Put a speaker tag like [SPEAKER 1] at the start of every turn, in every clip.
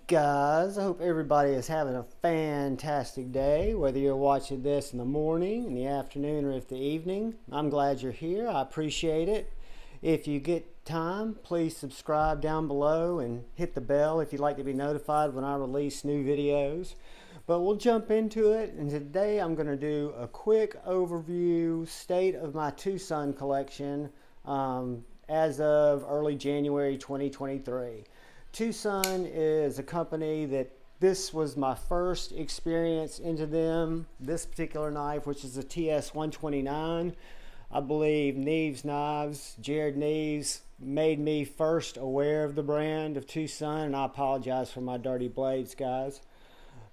[SPEAKER 1] Guys, I hope everybody is having a fantastic day, whether you're watching this in the morning, in the afternoon, or if the evening. I'm glad you're here. I appreciate it. If you get time, please subscribe down below and hit the bell if you'd like to be notified when I release new videos. But we'll jump into it, and today I'm going to do a quick overview state of my TwoSun collection as of early January 2023. TwoSun is a company that this was my first experience into them. This particular knife, which is a TS-129, I believe Neves Knives, Jared Neves, made me first aware of the brand of TwoSun, and I apologize for my dirty blades, guys.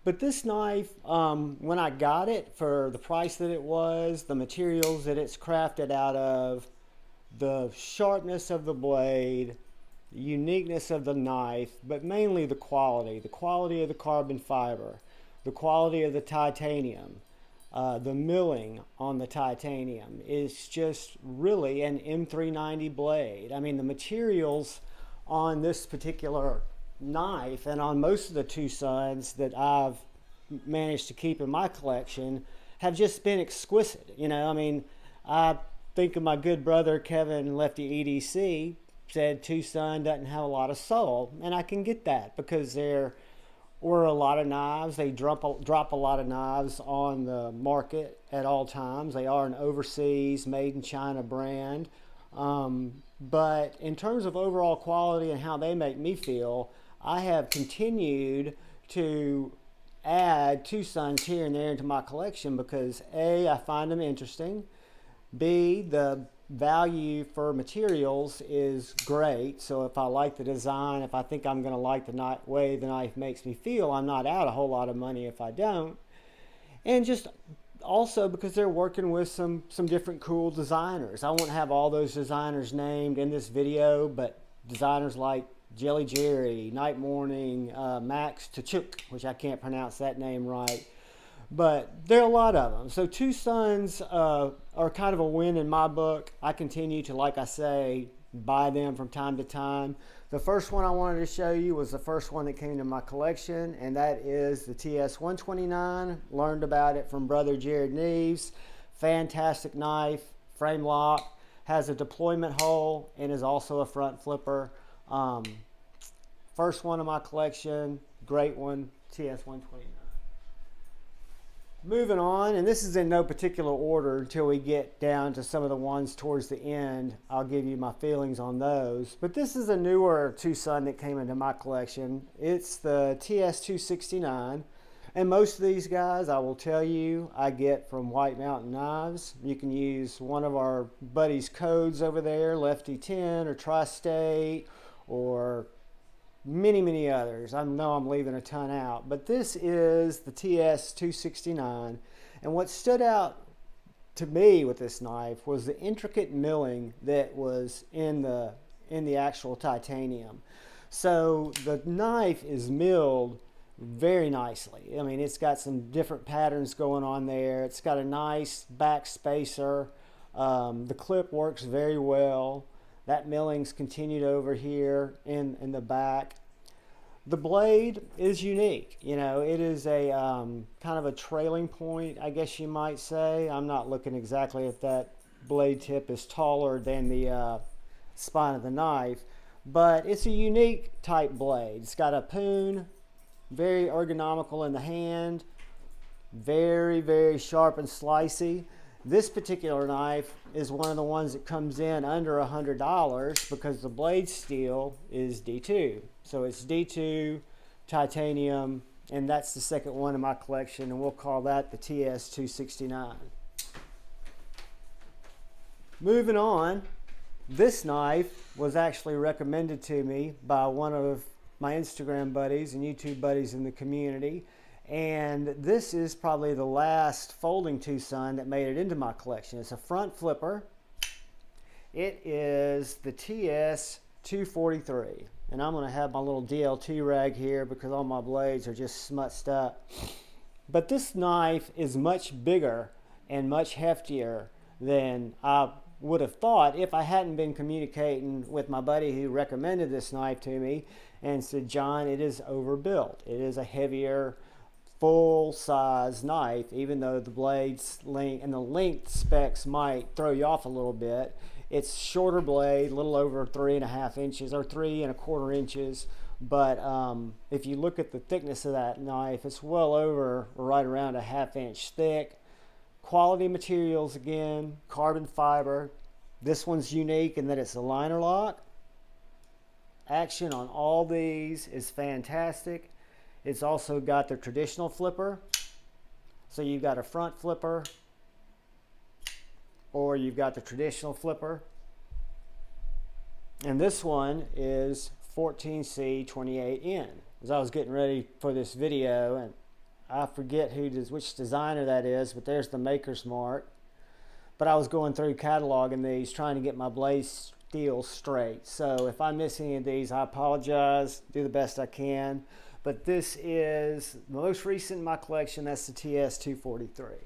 [SPEAKER 1] But this knife, when I got it for the price that it was, the materials that it's crafted out of, the sharpness of the blade, the uniqueness of the knife, but mainly the quality of the carbon fiber, the quality of the titanium, the milling on the titanium is just really an M390 blade. I mean, the materials on this particular knife and on most of the TwoSuns that I've managed to keep in my collection have just been exquisite. You know, I mean, I think of my good brother Kevin Lefty EDC said TwoSun doesn't have a lot of soul, and I can get that because there were a lot of knives. They drop a lot of knives on the market at all times. They are an overseas, made in China brand. But in terms of overall quality and how they make me feel, I have continued to add TwoSuns here and there into my collection because A, I find them interesting. B, the value for materials is great. So if I like the design, if I think I'm going to like the way the knife makes me feel, I'm not out a whole lot of money if I don't. And just also because they're working with some different cool designers. I won't have all those designers named in this video, but designers like Jelly Jerry, Night Morning, Max Tachuk, which I can't pronounce that name right. But there are a lot of them. So TwoSuns are kind of a win in my book. I continue to, like I say, buy them from time to time. The first one I wanted to show you was the first one that came to my collection, and that is the TS-129. Learned about it from brother Jared Neves. Fantastic knife, frame lock, has a deployment hole, and is also a front flipper. First one in my collection, great one, TS-129. Moving on, and this is in no particular order until we get down to some of the ones towards the end. I'll give you my feelings on those. But this is a newer TwoSun that came into my collection. It's the TS-269. And most of these guys, I will tell you, I get from White Mountain Knives. You can use one of our buddies' codes over there, Lefty 10 or Tri-State or many others. I know I'm leaving a ton out, but this is the TS-269, and what stood out to me with this knife was the intricate milling that was in the actual titanium. So the knife is milled very nicely. I mean, it's got some different patterns going on there. It's got a nice back spacer. The clip works very well. That milling's continued over here in the back. The blade is unique. You know, it is a kind of a trailing point, I guess you might say. I'm not looking exactly if that blade tip is taller than the spine of the knife, but it's a unique type blade. It's got a poon, very ergonomical in the hand, very sharp and slicey. This particular knife is one of the ones that comes in under $100 because the blade steel is D2. So it's D2, titanium, and that's the second one in my collection, and we'll call that the TS-269. Moving on, this knife was actually recommended to me by one of my Instagram buddies and YouTube buddies in the community. And this is probably the last folding TwoSun that made it into my collection. It's a front flipper. It is the TS-243. And I'm going to have my little DLT rag here because all my blades are just smutsed up. But this knife is much bigger and much heftier than I would have thought if I hadn't been communicating with my buddy who recommended this knife to me and said, John, it is overbuilt. It is a heavier, full-size knife, even though the blade's length and the length specs might throw you off a little bit. It's shorter blade, a little over 3.5 inches or 3.25 inches. But if you look at the thickness of that knife, it's well over, right around 1/2 inch thick. Quality materials again, carbon fiber. This one's unique in that it's a liner lock. Action on all these is fantastic. It's also got the traditional flipper. So you've got a front flipper or you've got the traditional flipper. And this one is 14C28N. As I was getting ready for this video, and I forget which designer that is, but there's the maker's mark. But I was going through cataloging these, trying to get my blade steel straight. So if I miss any of these, I apologize, do the best I can. But this is the most recent in my collection. That's the TS243.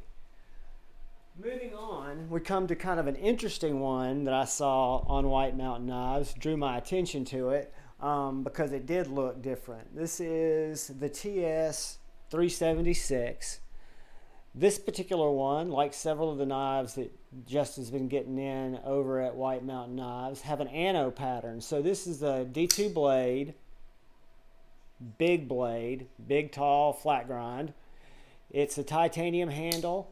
[SPEAKER 1] Moving on, we come to kind of an interesting one that I saw on White Mountain Knives, drew my attention to it because it did look different. This is the TS376. This particular one, like several of the knives that Justin's been getting in over at White Mountain Knives, have an anno pattern. So this is a D2 blade, big, tall, flat grind. It's a titanium handle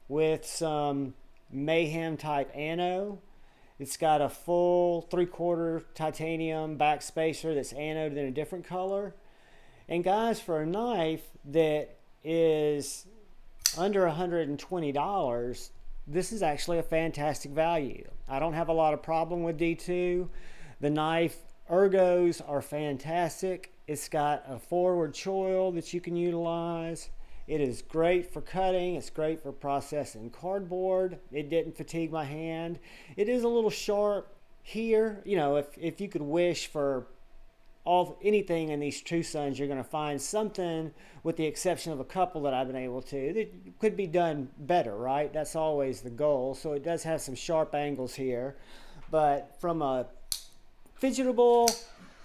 [SPEAKER 1] with some Mayhem type anno. It's got a full 3/4 titanium back spacer that's anoded in a different color. And guys, for a knife that is under $120, this is actually a fantastic value. I don't have a lot of problem with D2. The knife ergos are fantastic. It's got a forward choil that you can utilize. It is great for cutting. It's great for processing cardboard. It didn't fatigue my hand. It is a little sharp here. You know, if you could wish for anything in these TwoSuns, you're going to find something, with the exception of a couple that I've been able to, that could be done better, right? That's always the goal. So it does have some sharp angles here. But from a fidgetable,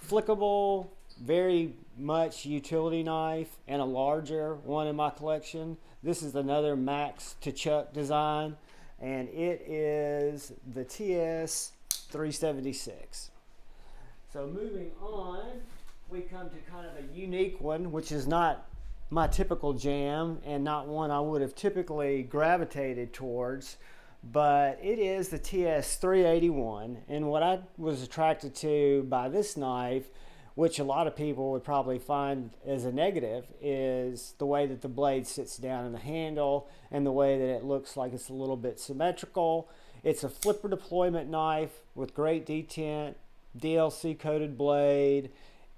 [SPEAKER 1] flickable, very much utility knife, and a larger one in my collection, this is another Max to Chuck design, and it is the TS376. So moving on, we come to kind of a unique one, which is not my typical jam and not one I would have typically gravitated towards, but it is the TS381. And what I was attracted to by this knife, which a lot of people would probably find as a negative, is the way that the blade sits down in the handle and the way that it looks like it's a little bit symmetrical. It's a flipper deployment knife with great detent, DLC coated blade,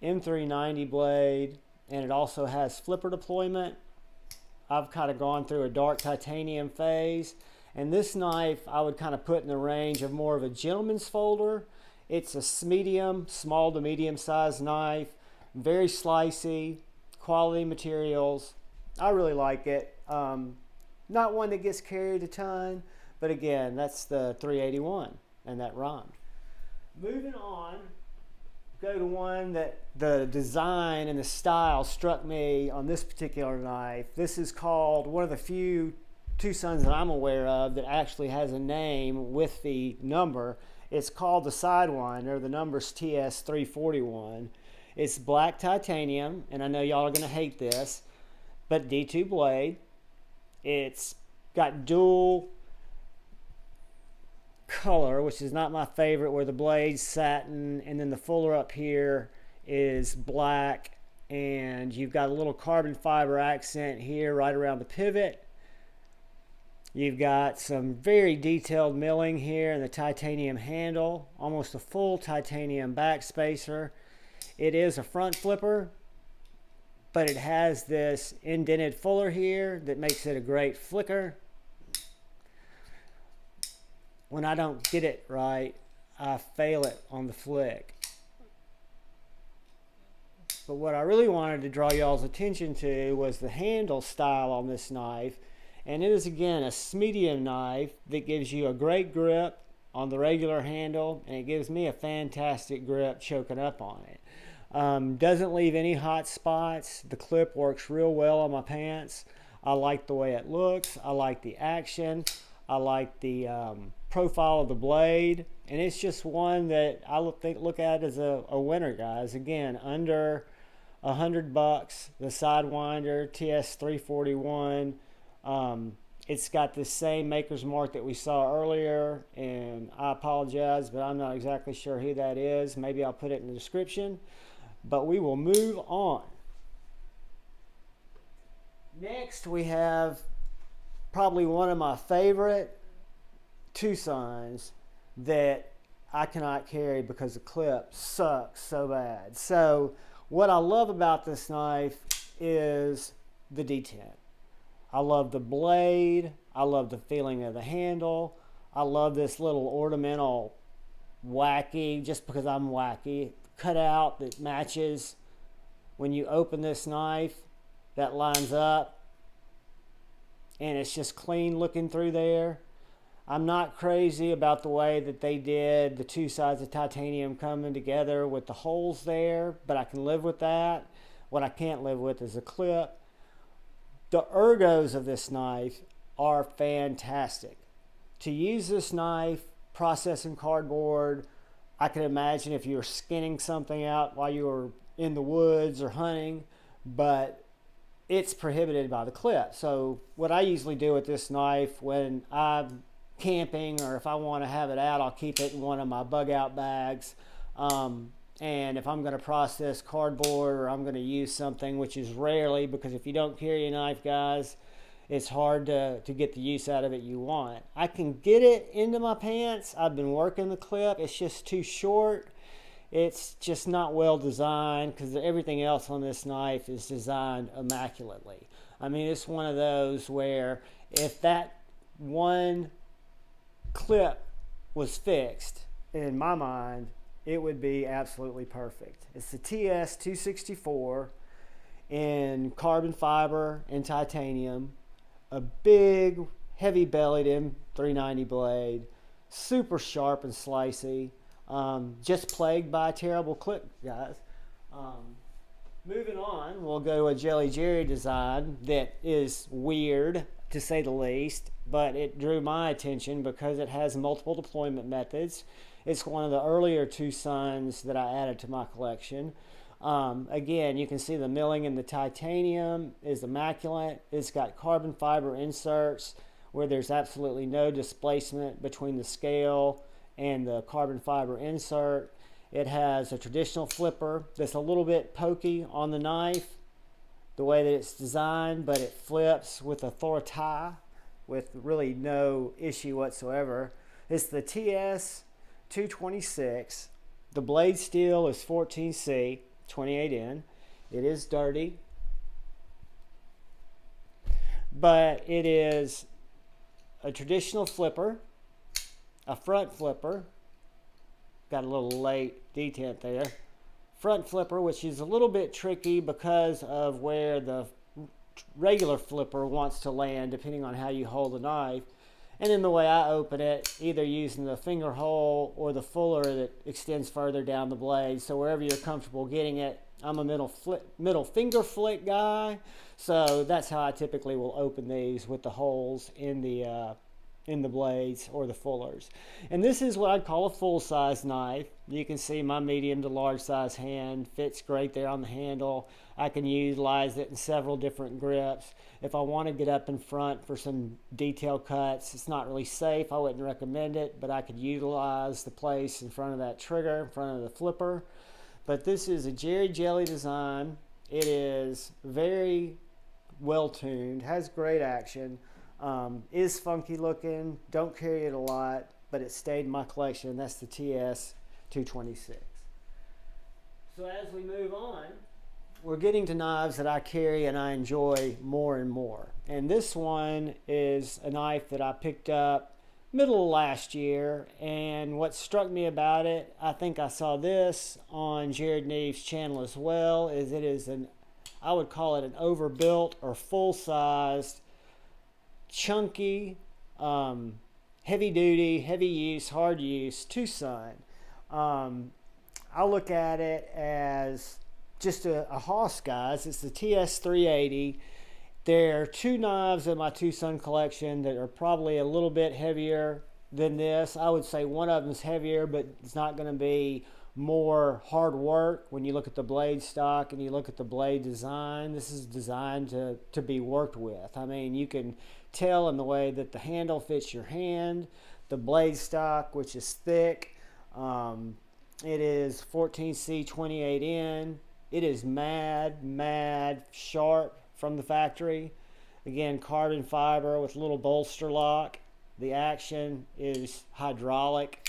[SPEAKER 1] M390 blade, and it also has flipper deployment. I've kind of gone through a dark titanium phase, and this knife I would kind of put in the range of more of a gentleman's folder. It's a small to medium sized knife, very slicey, quality materials. I really like it. Not one that gets carried a ton, but again, that's the 381, and that rhymed. Moving on, go to one that the design and the style struck me on this particular knife. This is called one of the few TwoSuns that I'm aware of that actually has a name with the number. It's called the Sidewinder. The number's TS341. It's black titanium, and I know y'all are going to hate this, but D2 blade. It's got dual color, which is not my favorite, where the blade's satin and then the fuller up here is black, and you've got a little carbon fiber accent here right around the pivot. You've got some very detailed milling here in the titanium handle, almost a full titanium back spacer. It is a front flipper, but it has this indented fuller here that makes it a great flicker. When I don't get it right, I fail it on the flick. But what I really wanted to draw y'all's attention to was the handle style on this knife. And it is, again, a medium knife that gives you a great grip, on the regular handle, and it gives me a fantastic grip choking up on it. Doesn't leave any hot spots. The clip works real well on my pants. I like the way it looks. I like the action. I like the profile of the blade. And it's just one that I look at as a winner, guys. Again, under $100. The Sidewinder TS341. It's got the same maker's mark that we saw earlier, and I apologize, but I'm not exactly sure who that is. Maybe I'll put it in the description. But we will move on. Next, we have probably one of my favorite TwoSuns that I cannot carry because the clip sucks so bad. So what I love about this knife is the detent. I love the blade. I love the feeling of the handle. I love this little ornamental wacky, just because I'm wacky, cutout that matches when you open this knife, that lines up, and it's just clean looking through there. I'm not crazy about the way that they did the two sides of titanium coming together with the holes there, but I can live with that. What I can't live with is the clip. The ergos of this knife are fantastic. To use this knife, processing cardboard, I can imagine if you were skinning something out while you were in the woods or hunting, but it's prohibited by the clip. So what I usually do with this knife when I'm camping, or if I want to have it out, I'll keep it in one of my bug out bags. And if I'm going to process cardboard, or I'm going to use something, which is rarely, because if you don't carry a knife, guys, it's hard to get the use out of it you want. I can get it into my pants. I've been working the clip. It's just too short. It's just not well designed, because everything else on this knife is designed immaculately. I mean, it's one of those where if that one clip was fixed, in my mind, it would be absolutely perfect. It's the TS264 in carbon fiber and titanium. A big, heavy-bellied M390 blade, super sharp and slicey. Just plagued by a terrible clip, guys. Moving on, we'll go to a Jelly Jerry design that is weird, to say the least, but it drew my attention because it has multiple deployment methods. It's one of the earlier TwoSuns that I added to my collection. Again, you can see the milling in the titanium is immaculate. It's got carbon fiber inserts where there's absolutely no displacement between the scale and the carbon fiber insert. It has a traditional flipper that's a little bit pokey on the knife, the way that it's designed, but it flips with authority, with really no issue whatsoever. It's the TS226. The blade steel is 14C, 28N. It is dirty, but it is a traditional flipper, a front flipper. Got a little late detent there. Front flipper, which is a little bit tricky because of where the regular flipper wants to land, depending on how you hold the knife. And then the way I open it, either using the finger hole or the fuller that extends further down the blade. So wherever you're comfortable getting it, I'm a middle finger flick guy. So that's how I typically will open these, with the holes in the blades or the fullers. And this is what I'd call a full-size knife. You can see my medium to large size hand fits great there on the handle. I can utilize it in several different grips. If I want to get up in front for some detail cuts, it's not really safe. I wouldn't recommend it, but I could utilize the place in front of that trigger, in front of the flipper. But this is a Jerry Jelly design. It is very well tuned, has great action. Is funky looking, don't carry it a lot, but it stayed in my collection. That's the TS226. So as we move on, we're getting to knives that I carry and I enjoy more and more. And this one is a knife that I picked up middle of last year, and what struck me about it, I think I saw this on Jared Neve's channel as well, is it is I would call it an overbuilt or full-sized, chunky, heavy duty, heavy use, hard use TwoSun. I look at it as just a hoss, guys. It's the TS380. There are two knives in my TwoSun collection that are probably a little bit heavier than this. I would say one of them is heavier, but it's not going to be more hard work when you look at the blade stock and you look at the blade design. This is designed to be worked with. I mean, you can tell in the way that the handle fits your hand, the blade stock, which is thick. It is 14C 28N. It is mad sharp from the factory. Again, carbon fiber with a little bolster lock. The action is hydraulic.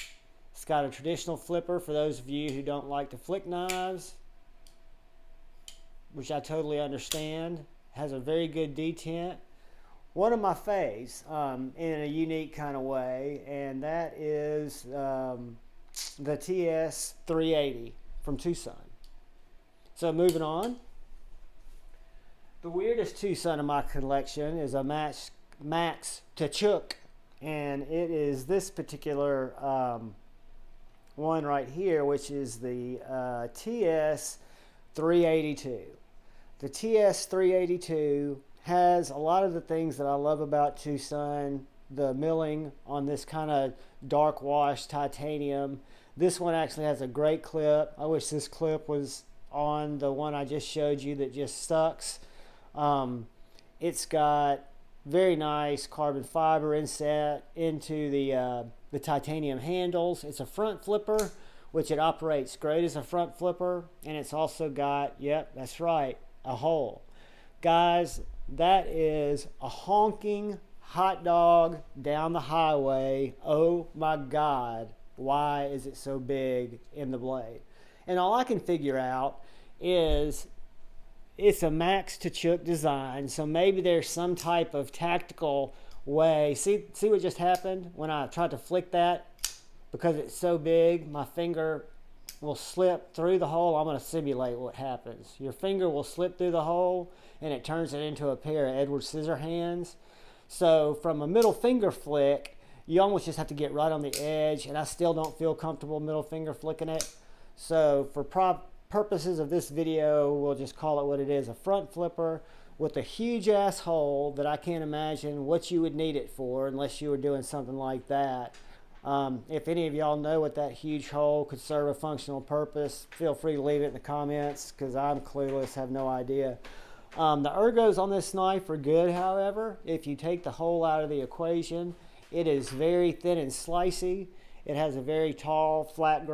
[SPEAKER 1] It's got a traditional flipper for those of you who don't like to flick knives, which I totally understand. Has a very good detent. One of my faves in a unique kind of way, and that is the TS380 from TwoSun. So moving on. The weirdest TwoSun in my collection is a Max Tachuk, and it is this particular one right here, which is the TS382. The TS382 has a lot of the things that I love about TwoSun. The milling on this kind of dark wash titanium. This one actually has a great clip. I wish this clip was on the one I just showed you that just sucks. It's got very nice carbon fiber inset into the titanium handles. It's a front flipper, which it operates great as a front flipper, and it's also got, yep, that's right, a hole. Guys, that is a honking hot dog down the highway. Oh my God, why is it so big in the blade? And all I can figure out is it's a Max Tachuk design, so maybe there's some type of tactical way. See what just happened when I tried to flick that? Because it's so big, my finger will slip through the hole. I'm going to simulate what happens. Your finger will slip through the hole, and it turns it into a pair of Edward Scissorhands. So from a middle finger flick, you almost just have to get right on the edge, and I still don't feel comfortable middle finger flicking it. So for purposes of this video, we'll just call it what it is, a front flipper with a huge ass hole that I can't imagine what you would need it for unless you were doing something like that. If any of y'all know what that huge hole could serve a functional purpose, feel free to leave it in the comments, because I'm clueless, have no idea. The ergos on this knife are good, however. If you take the hole out of the equation, it is very thin and slicey. It has a very tall, flat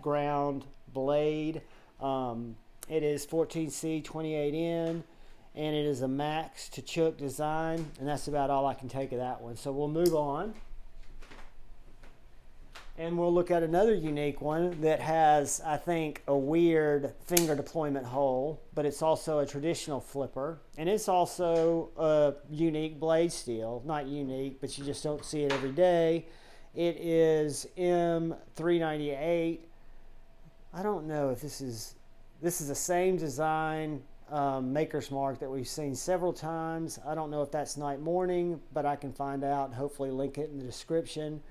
[SPEAKER 1] ground blade. It is 14C 28N, and it is a Max Tachuk design, and that's about all I can take of that one. So we'll move on, and we'll look at another unique one that has, I think, a weird finger deployment hole, but it's also a traditional flipper, and it's also a unique blade steel. Not unique, but you just don't see it every day. It is M398. I don't know if this is the same design, maker's mark, that we've seen several times. I don't know if that's night morning, but I can find out and hopefully link it in the description.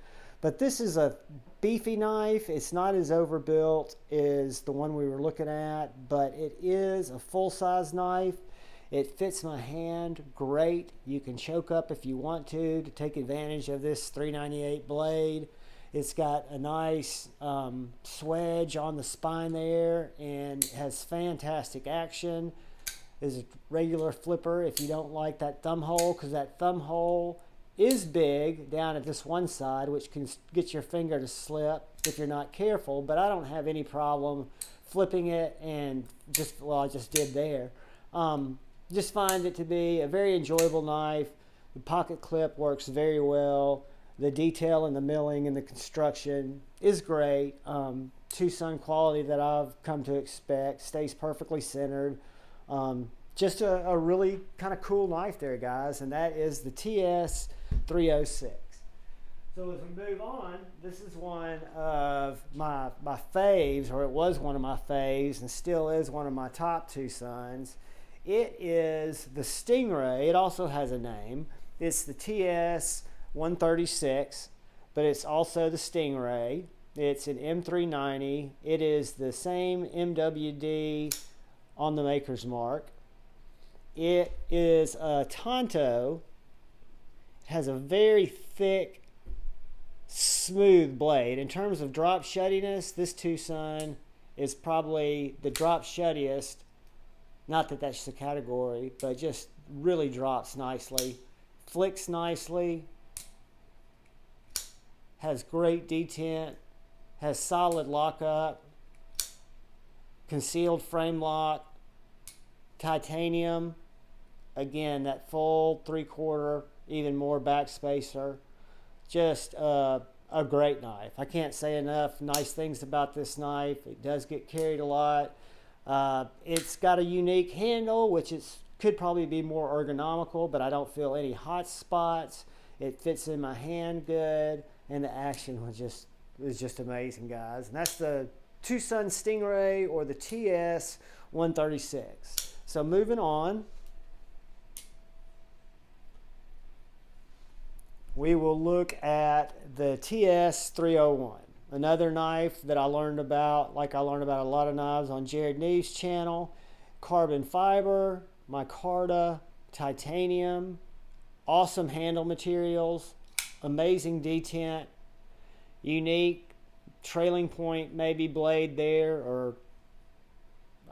[SPEAKER 1] But this is a beefy knife. It's not as overbuilt as the one we were looking at, but it is a full-size knife. It fits my hand great. You can choke up if you want to take advantage of this 398 blade. It's got a nice swedge on the spine there, and has fantastic action. It's a regular flipper if you don't like that thumb hole, because that thumb hole is big down at this one side, which can get your finger to slip if you're not careful. But I don't have any problem flipping it, and just, well, I just did there. Just find it to be a very enjoyable knife. The pocket clip works very well. The detail and the milling and the construction is great. TwoSun quality that I've come to expect. Stays perfectly centered. Just a really kind of cool knife there, guys, and that is the TS306. So as we move on, this is one of my faves, or it was one of my faves, and still is one of my top TwoSuns. It is the Stingray. It also has a name. It's the TS 136, but it's also the Stingray. It's an M390. It is the same MWD on the maker's mark. It is a Tonto. It has a very thick, smooth blade. In terms of drop shuttiness, this TwoSun is probably the drop shuttiest. Not that that's the category, but just really drops nicely, flicks nicely, has great detent, has solid lockup, concealed frame lock, titanium, again that full 3/4, even more backspacer. Just a great knife. I can't say enough nice things about this knife. It does get carried a lot. It's got a unique handle, which could probably be more ergonomical, but I don't feel any hot spots. It fits in my hand good, and the action was just amazing, guys. And that's the TwoSun Stingray, or the TS 136. So moving on, we will look at the TS 301. Another knife that I learned about, like I learned about a lot of knives on Jared Neve's channel. Carbon fiber, micarta, titanium, awesome handle materials, amazing detent, unique trailing point maybe blade there, or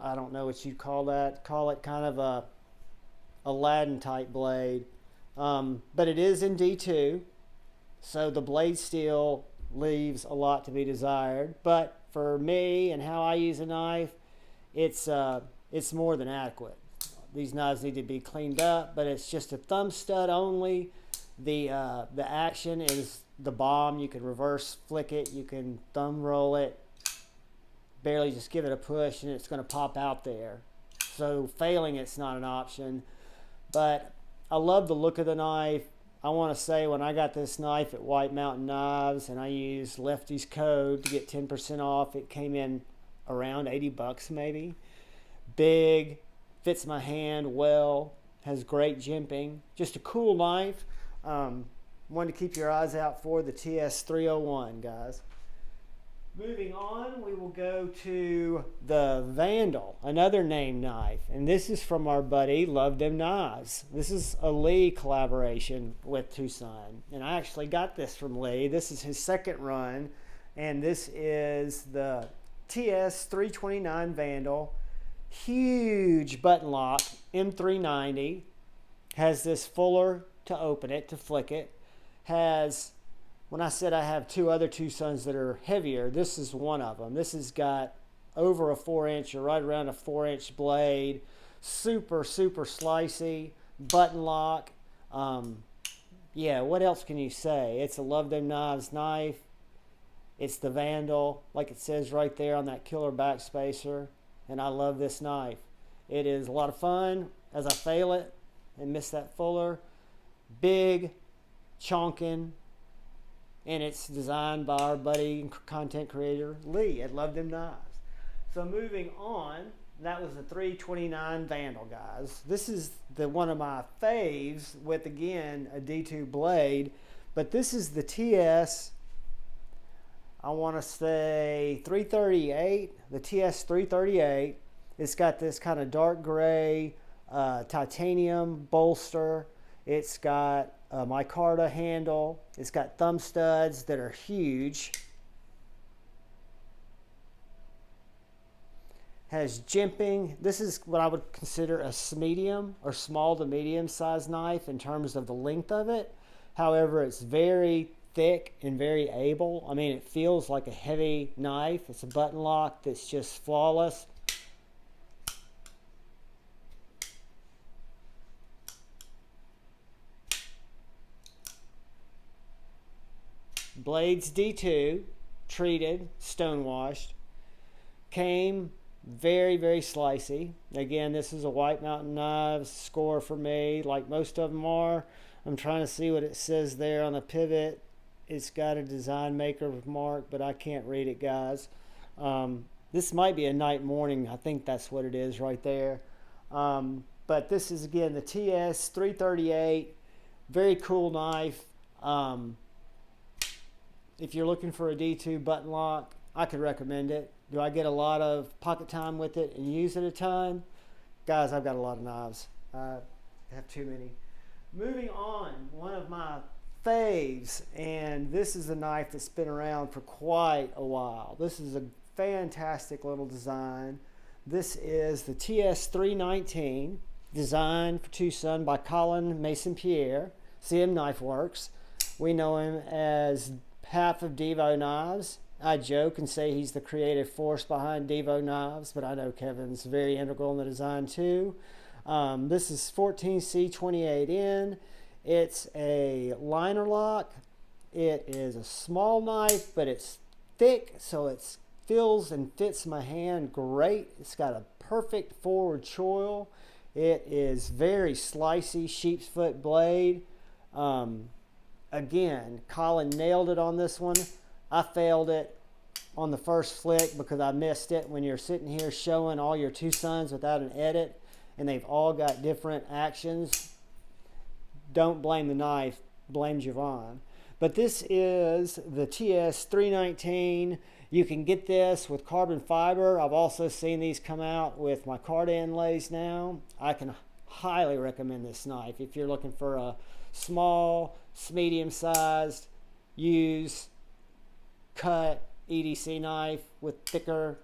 [SPEAKER 1] I don't know what you'd call that. Call it kind of a Aladdin type blade. But it is in D2, so the blade steel leaves a lot to be desired. But for me and how I use a knife, it's more than adequate. These knives need to be cleaned up, but it's just a thumb stud only. The action is the bomb. You can reverse flick it, you can thumb roll it, barely just give it a push and it's going to pop out there. So failing it's not an option. But I love the look of the knife. I want to say when I got this knife at White Mountain Knives and I used Lefty's code to get 10% off, it came in around 80 bucks maybe. Big, fits my hand well, has great jimping. Just a cool knife. One to keep your eyes out for, the TS 301, guys. Moving on, we will go to the Vandal, another named knife. And this is from our buddy Love Them Knives. This is a Lee collaboration with TwoSun. And I actually got this from Lee. This is his second run. And this is the TS 329 Vandal. Huge button lock, M390. Has this fuller to open it, to flick it. Has... When I said I have two other TwoSuns that are heavier, this is one of them. This has got over a 4-inch or right around a 4-inch blade. Super, super slicey. Button lock. Yeah, what else can you say? It's a Love Them Knives knife. It's the Vandal, like it says right there on that killer backspacer. And I love this knife. It is a lot of fun as I fail it and miss that fuller. Big, chonking. And it's designed by our buddy and content creator Lee at Love Them Knives. So moving on, that was the 329 Vandal, guys. This is one of my faves with, again, a D2 blade. But this is the TS, I want to say 338, the TS 338. It's got this kind of dark gray titanium bolster. It's got a micarta handle. It's got thumb studs that are huge. Has jimping. This is what I would consider a medium or small to medium size knife in terms of the length of it. However, it's very thick and very able. I mean, it feels like a heavy knife. It's a button lock that's just flawless. Blades D2, treated, stonewashed. Came very, very slicey. Again, this is a White Mountain Knives score for me, like most of them are. I'm trying to see what it says there on the pivot. It's got a design maker mark, but I can't read it, guys. This might be a night morning. I think that's what it is right there. But this is, again, the TS 338. Very cool knife. Um, if you're looking for a D2 button lock, I could recommend it. Do I get a lot of pocket time with it and use it a ton? Guys, I've got a lot of knives. I have too many. Moving on, one of my faves, and this is a knife that's been around for quite a while. This is a fantastic little design. This is the TS319, designed for TwoSun by Colin Mason-Pierre, CM Knife Works. We know him as half of Devo Knives. I joke and say he's the creative force behind Devo Knives, but I know Kevin's very integral in the design too. This is 14C28N. It's a liner lock. It is a small knife, but it's thick, so it feels and fits my hand great. It's got a perfect forward choil. It is very slicey, sheep's foot blade. Again, Colin nailed it on this one. I failed it on the first flick because I missed it. When you're sitting here showing all your TwoSuns without an edit, and they've all got different actions, don't blame the knife, blame Javon. But this is the TS319. You can get this with carbon fiber. I've also seen these come out with my card inlays now. I can highly recommend this knife if you're looking for a small, medium-sized, use, cut EDC knife with thicker,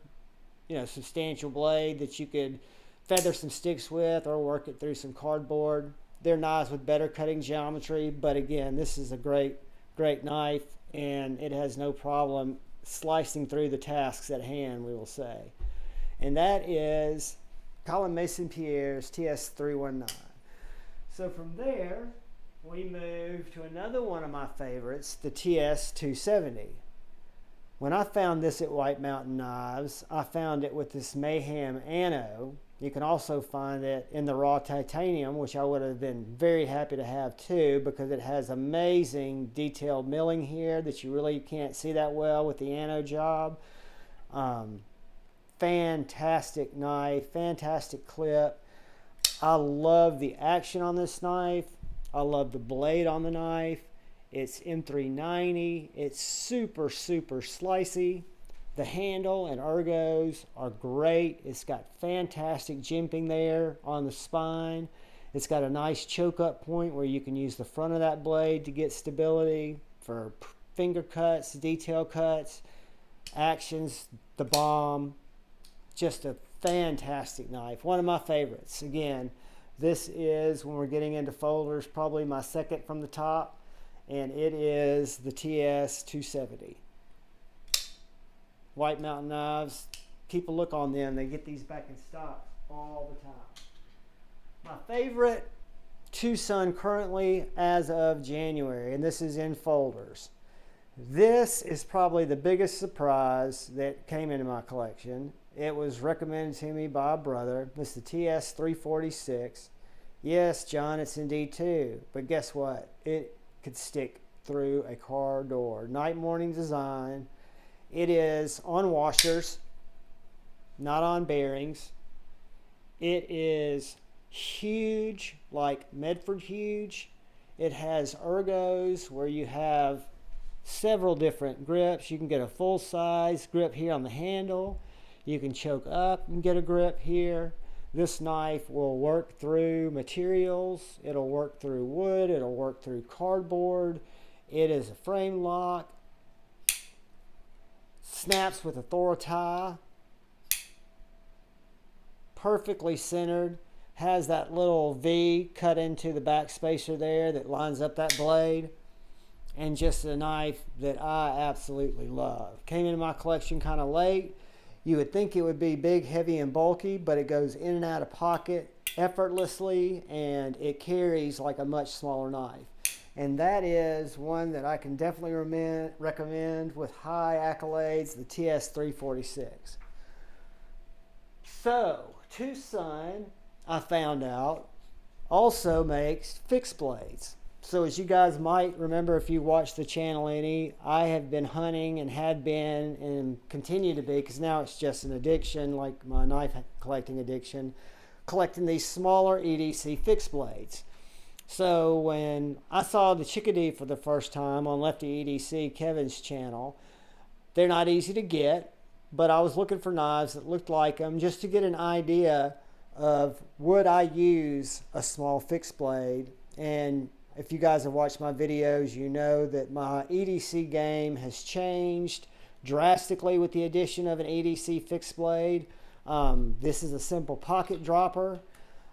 [SPEAKER 1] substantial blade that you could feather some sticks with or work it through some cardboard. They're knives with better cutting geometry, but again, this is a great knife, and it has no problem slicing through the tasks at hand, we will say. And that is Colin Mason-Pierre's TS319. So from there, we move to another one of my favorites, the TS270. When I found this at White Mountain Knives, I found it with this Mayhem Anno. You can also find it in the raw titanium, which I would have been very happy to have too, because it has amazing detailed milling here that you really can't see that well with the Anno job. Fantastic knife, fantastic clip. I love the action on this knife. I love the blade on the knife. It's M390. It's super slicey. The handle and ergos are great. It's got fantastic jimping there on the spine. It's got a nice choke up point where you can use the front of that blade to get stability for finger cuts, detail cuts, actions, the bomb. Just a fantastic knife. One of my favorites. Again, this is, when we're getting into folders, probably my second from the top, and it is the TS270. White Mountain Knives, keep a look on them. They get these back in stock all the time. My favorite TwoSun currently as of January, and this is in folders. This is probably the biggest surprise that came into my collection. It was recommended to me by a brother. This is the TS346. Yes, John, it's in D2, but guess what? It could stick through a car door. Night morning design. It is on washers, not on bearings. It is huge, like Medford huge. It has ergos where you have several different grips. You can get a full size grip here on the handle. You can choke up and get a grip here. This knife will work through materials. It'll work through wood. It'll work through cardboard. It is a frame lock. Snaps with a Thor tie. Perfectly centered. Has that little V cut into the back spacer there that lines up that blade. And just a knife that I absolutely love. Came into my collection kind of late. You would think it would be big, heavy, and bulky, but it goes in and out of pocket effortlessly, and it carries like a much smaller knife. And that is one that I can definitely recommend with high accolades, the TS346. So, TwoSun, I found out, also makes fixed blades. So as you guys might remember if you watched the channel any, I have been hunting and had been and continue to be, because now it's just an addiction, like my knife collecting addiction, collecting these smaller EDC fixed blades. So when I saw the chickadee for the first time on Lefty EDC, Kevin's channel, they're not easy to get, but I was looking for knives that looked like them just to get an idea of would I use a small fixed blade. And if you guys have watched my videos, you know that my EDC game has changed drastically with the addition of an EDC fixed blade. This is a simple pocket dropper.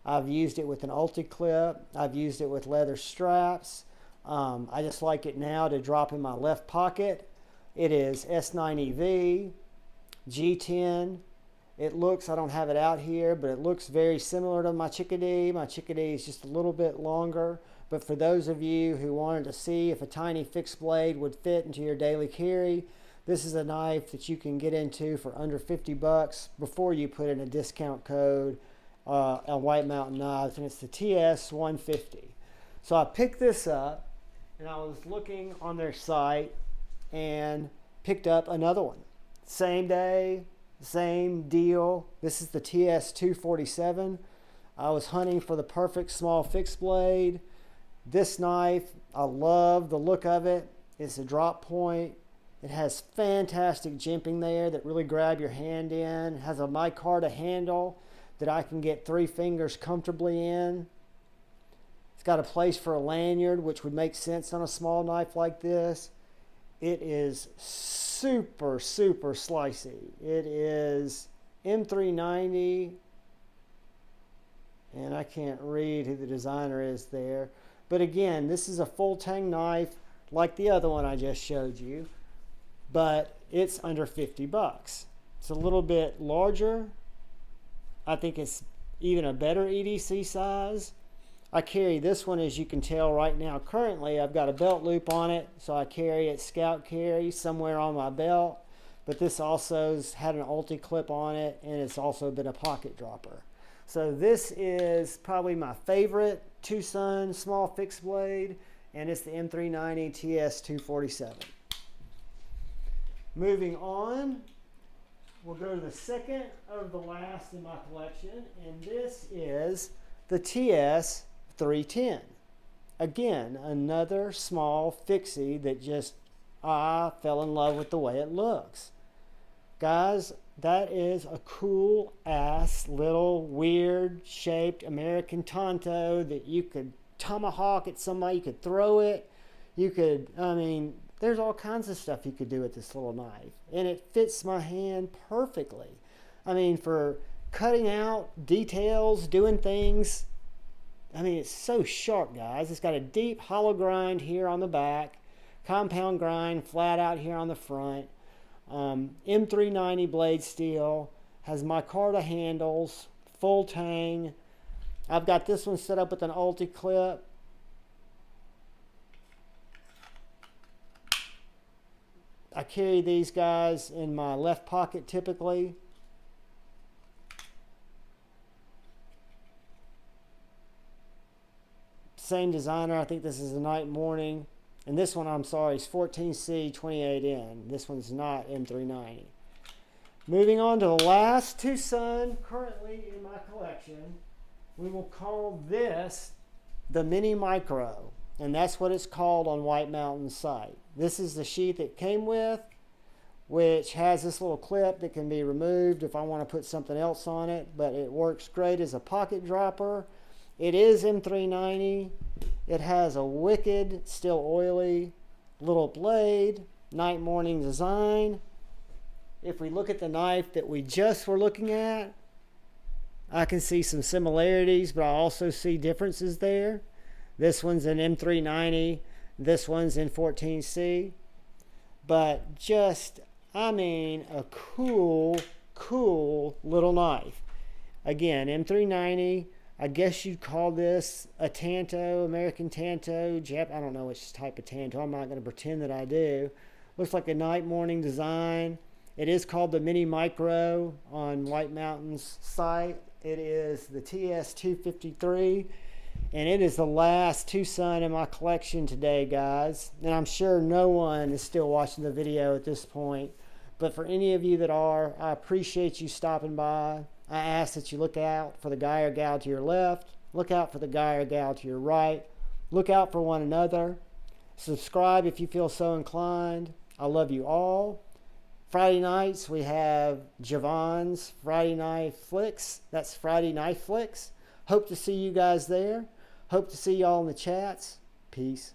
[SPEAKER 1] I've used it with an ulti-clip. I've used it with leather straps. I just like it now to drop in my left pocket. It is S9EV, G10. It looks, I don't have it out here, but it looks very similar to my chickadee. My chickadee is just a little bit longer. But for those of you who wanted to see if a tiny fixed blade would fit into your daily carry, this is a knife that you can get into for under 50 bucks before you put in a discount code on White Mountain Knives, and it's the TS150. So I picked this up, and I was looking on their site and picked up another one. Same day, same deal. This is the TS247. I was hunting for the perfect small fixed blade. This knife, I love the look of it. It's a drop point. It has fantastic jimping there that really grab your hand in. It has a micarta handle that I can get 3 fingers comfortably in. It's got a place for a lanyard, which would make sense on a small knife like this. It is super, super slicey. It is M390, and I can't read who the designer is there. But again, this is a full tang knife like the other one I just showed you, but it's under 50 bucks. It's a little bit larger. I think it's even a better EDC size. I carry this one, as you can tell right now. Currently, I've got a belt loop on it, so I carry it scout carry somewhere on my belt. But this also's had an ulti clip on it, and it's also been a pocket dropper. So this is probably my favorite TwoSun small fixed blade, and it's the M390 TS247. Moving on, we'll go to the second of the last in my collection, and this is the TS310. Again, another small fixie that just, I fell in love with the way it looks. Guys, that is a cool ass little weird shaped American Tonto that you could tomahawk at somebody, you could throw it, you could, I mean, there's all kinds of stuff you could do with this little knife, and it fits my hand perfectly. I mean, for cutting out details, doing things, I mean, it's so sharp, guys. It's got a deep hollow grind here on the back, compound grind flat out here on the front. M390 blade steel, has micarta handles, full tang. I've got this one set up with an ulti clip. I carry these guys in my left pocket typically. Same designer. I think this is a night morning. And this one, I'm sorry, is 14C 28N. This one's not M390. Moving on to the last TwoSun currently in my collection. We will call this the Mini Micro. And that's what it's called on White Mountain's site. This is the sheath it came with, which has this little clip that can be removed if I want to put something else on it. But it works great as a pocket dropper. It is M390. It has a wicked, still oily little blade, night morning design. If we look at the knife that we just were looking at, I can see some similarities, but I also see differences there. This one's an M390, this one's in 14C. But just, I mean, a cool, cool little knife. Again, M390. I guess you'd call this a Tanto, American Tanto, I don't know which type of Tanto. I'm not going to pretend that I do. Looks like a night morning design. It is called the Mini Micro on White Mountain's site. It is the TS253, and it is the last TwoSun in my collection today, guys. And I'm sure no one is still watching the video at this point. But for any of you that are, I appreciate you stopping by. I ask that you look out for the guy or gal to your left, look out for the guy or gal to your right, Look out for one another. Subscribe if you feel so inclined. I love you all. Friday nights, we have Javon's Friday Night Flicks. That's Friday Night Flicks. Hope to see you guys there. Hope to see y'all in the chats. Peace.